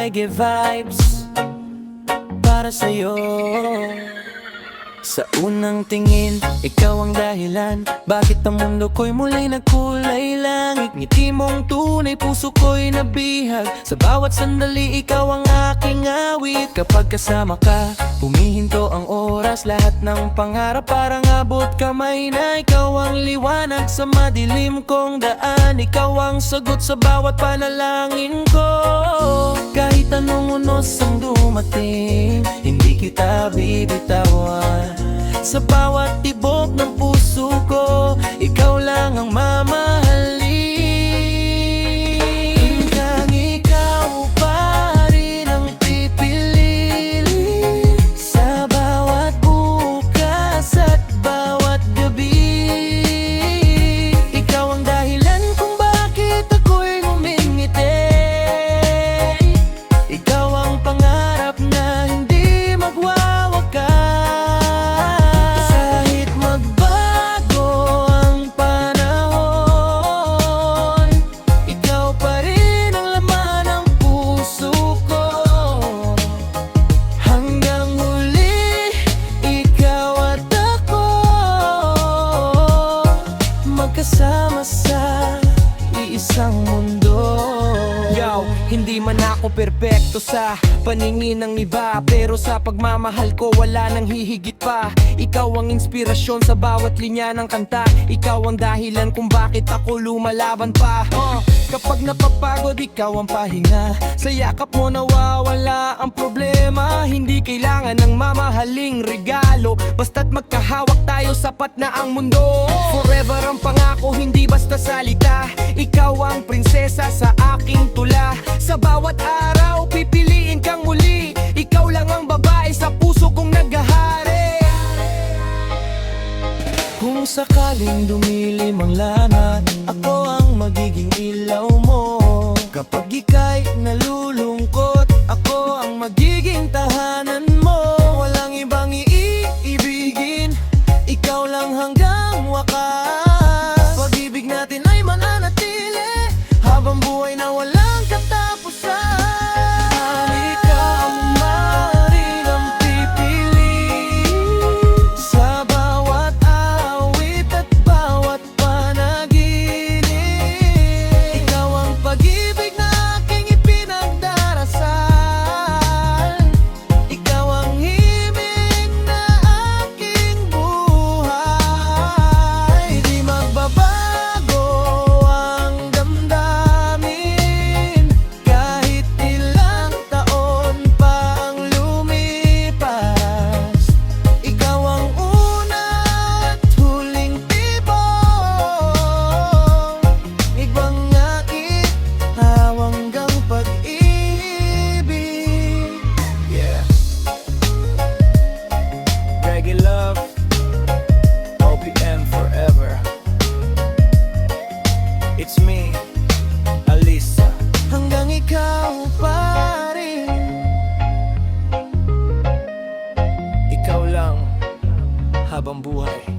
reggae vibes para sa'yo. Sa unang tingin, ikaw ang dahilan bakit ang mundo ko'y muling nagkulay langit. Ngiti mong tunay, puso ko'y nabihag. Sa bawat sandali, ikaw ang aking awit. Kapag kasama ka, humihinto ang oras. Lahat ng pangarap parang abot kamay na. Ikaw ang liwanag sa madilim kong daan. Ikaw ang sagot sa bawat panalangin ko. Kahit anong unos ang dumating, hindi kita bibitawan. Sa bawat tibok ng puso ko, ikaw lang ang mamahalin. Hanggang ikaw pa rin ang pipiliin sa bawat bukas at bawat gabi. Ikaw ang dahilan kung bakit ako'y ngumingiti. Ikaw ang pangarap na hindi magwawakas. Kasama sa iisang mundo. Yo, hindi man ako perpekto sa paningin ng iba, pero sa pagmamahal ko wala nang hihigit pa. Ikaw ang inspirasyon sa bawat linya ng kanta. Ikaw ang dahilan kung bakit ako lumalaban pa. Kapag napapagod, ikaw ang pahinga. Sa yakap mo nawawala ang problema. Hindi kailangan ng mamahaling regalo, basta't magkahawak tayo, sapat na ang mundo. Forever ang pangako, hindi basta salita. Ikaw ang prinsesa sa aking tula. Sa bawat araw, pipiliin kang muli. Ikaw lang ang babae sa puso kong naghahari. Kung sakaling dumilim ang lanat, ako ang magiging ilaw mo. Kapag ika'y nalulungkot, ako ang magiging tahanan mo. Walang ibang iibigin, ikaw lang hanggang wakas. Pag-ibig natin ay mananatili habang buhay na walang katapusan. Ikaw maaaring ang pipiliin sa bawat awit at bawat panaginip. Ikaw ang pag-ibig na aking ipinagdarasal. Ikaw ang himig na aking buhay. Di magbabago ang damdamin kahit ilang taon pa ang lumipas. Ikaw ang una at huling tibok, ibang ngait, hawanggang pag-ibig. Yeah. Reggae love, OPM forever. It's me, Alisa. Hanggang ikaw pa rin. Ikaw lang habang buhay.